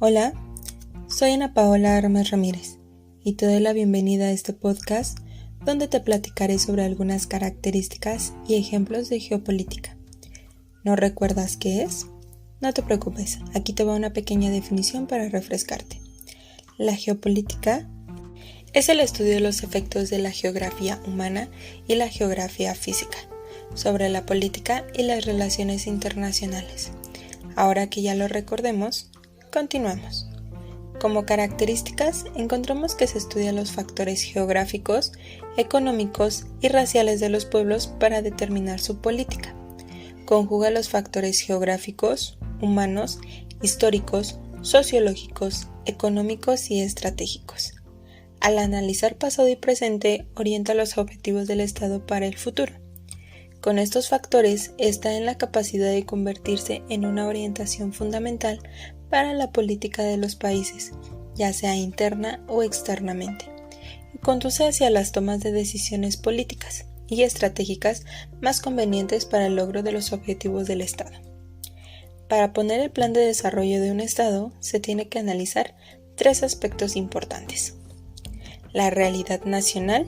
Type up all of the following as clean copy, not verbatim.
Hola, soy Ana Paola Armas Ramírez y te doy la bienvenida a este podcast donde te platicaré sobre algunas características y ejemplos de geopolítica. ¿No recuerdas qué es? No te preocupes, aquí te va una pequeña definición para refrescarte. La geopolítica es el estudio de los efectos de la geografía humana y la geografía física sobre la política y las relaciones internacionales. Ahora que ya lo recordemos, continuemos. Como características, encontramos que se estudian los factores geográficos, económicos y raciales de los pueblos para determinar su política. Conjuga los factores geográficos, humanos, históricos, sociológicos, económicos y estratégicos. Al analizar pasado y presente, orienta los objetivos del Estado para el futuro. Con estos factores está en la capacidad de convertirse en una orientación fundamental para la política de los países, ya sea interna o externamente, y conduce hacia las tomas de decisiones políticas y estratégicas más convenientes para el logro de los objetivos del Estado. Para poner el plan de desarrollo de un Estado, se tiene que analizar tres aspectos importantes: la realidad nacional,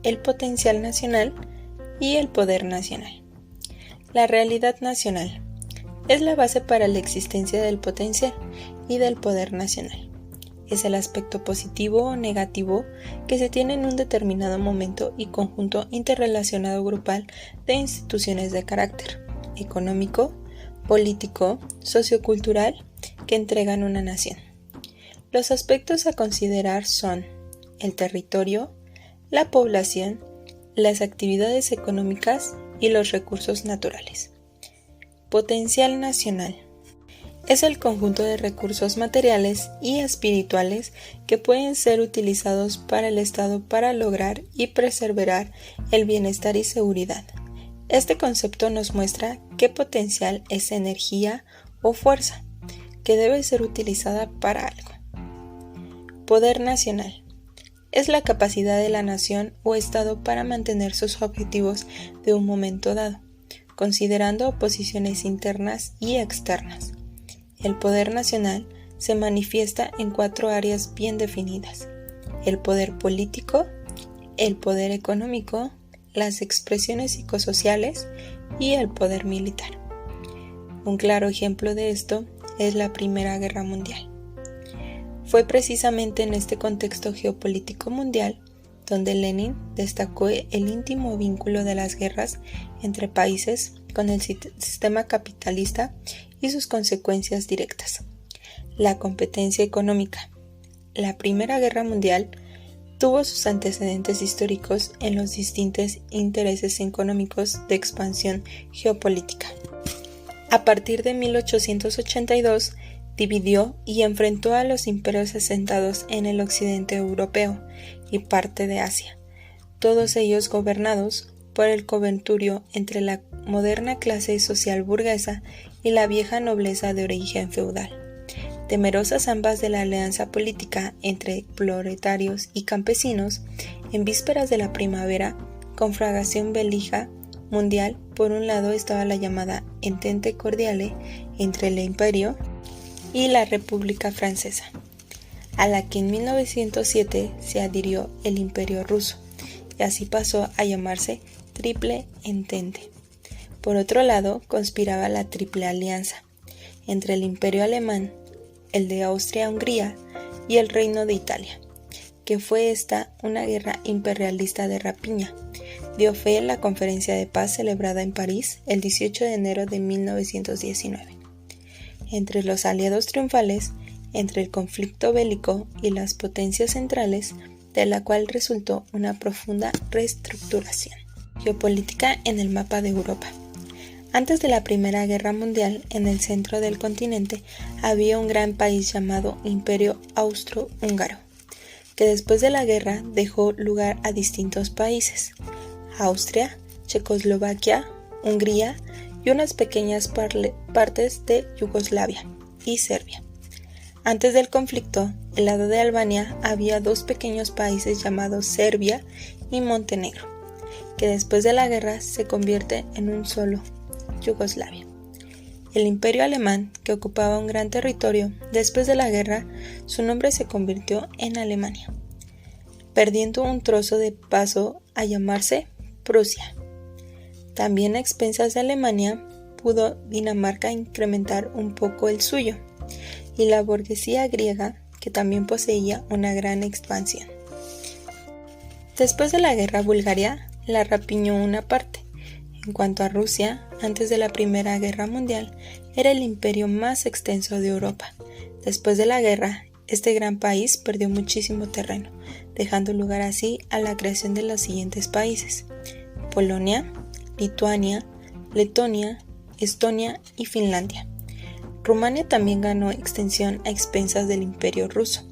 el potencial nacional y el poder nacional. La realidad nacional es la base para la existencia del potencial y del poder nacional. Es el aspecto positivo o negativo que se tiene en un determinado momento y conjunto interrelacionado grupal de instituciones de carácter económico, político, sociocultural que entregan una nación. Los aspectos a considerar son el territorio, la población, las actividades económicas y los recursos naturales. Potencial nacional es el conjunto de recursos materiales y espirituales que pueden ser utilizados para el Estado para lograr y preservar el bienestar y seguridad. Este concepto nos muestra que potencial es energía o fuerza que debe ser utilizada para algo. Poder nacional es la capacidad de la nación o Estado para mantener sus objetivos de un momento dado, considerando oposiciones internas y externas. El poder nacional se manifiesta en cuatro áreas bien definidas: el poder político, el poder económico, las expresiones psicosociales y el poder militar. Un claro ejemplo de esto es la Primera Guerra Mundial. Fue precisamente en este contexto geopolítico mundial donde Lenin destacó el íntimo vínculo de las guerras entre países con el sistema capitalista y sus consecuencias directas. La competencia económica. La Primera Guerra Mundial tuvo sus antecedentes históricos en los distintos intereses económicos de expansión geopolítica. A partir de 1882, dividió y enfrentó a los imperios asentados en el occidente europeo y parte de Asia, todos ellos gobernados por el coventurio entre la moderna clase social burguesa y la vieja nobleza de origen feudal. Temerosas ambas de la alianza política entre proletarios y campesinos, en vísperas de la primavera, conflagración bélica mundial, por un lado estaba la llamada Entente Cordiale entre el imperio y la República Francesa, a la que en 1907 se adhirió el Imperio Ruso, y así pasó a llamarse Triple Entente. Por otro lado, conspiraba la Triple Alianza entre el Imperio Alemán, el de Austria-Hungría y el Reino de Italia, que fue esta una guerra imperialista de rapiña. Dio fe en la conferencia de paz celebrada en París el 18 de enero de 1919. Entre los aliados triunfales, entre el conflicto bélico y las potencias centrales, de la cual resultó una profunda reestructuración. Geopolítica en el mapa de Europa. Antes de la Primera Guerra Mundial, en el centro del continente, había un gran país llamado Imperio Austrohúngaro, que después de la guerra dejó lugar a distintos países: Austria, Checoslovaquia, Hungría y unas pequeñas partes de Yugoslavia y Serbia. Antes del conflicto, al lado de Albania había dos pequeños países llamados Serbia y Montenegro, que después de la guerra se convierte en un solo, Yugoslavia. El Imperio Alemán, que ocupaba un gran territorio, después de la guerra, su nombre se convirtió en Alemania, perdiendo un trozo de paso a llamarse Prusia. También a expensas de Alemania, pudo Dinamarca incrementar un poco el suyo, y la burguesía griega, que también poseía una gran expansión. Después de la guerra, Bulgaria la rapiñó una parte. En cuanto a Rusia, antes de la Primera Guerra Mundial, era el imperio más extenso de Europa. Después de la guerra, este gran país perdió muchísimo terreno, dejando lugar así a la creación de los siguientes países: Polonia, Lituania, Letonia, Estonia y Finlandia. Rumania también ganó extensión a expensas del Imperio ruso.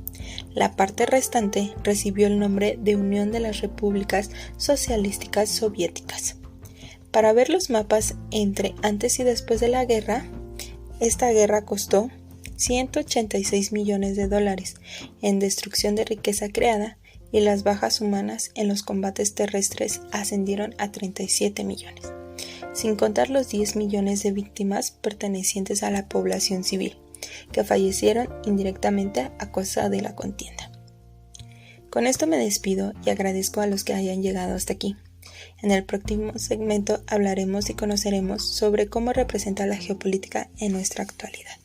La parte restante recibió el nombre de Unión de las Repúblicas Socialísticas Soviéticas. Para ver los mapas entre antes y después de la guerra, esta guerra costó $186 millones en destrucción de riqueza creada, y las bajas humanas en los combates terrestres ascendieron a 37 millones, sin contar los 10 millones de víctimas pertenecientes a la población civil, que fallecieron indirectamente a causa de la contienda. Con esto me despido y agradezco a los que hayan llegado hasta aquí. En el próximo segmento hablaremos y conoceremos sobre cómo representa la geopolítica en nuestra actualidad.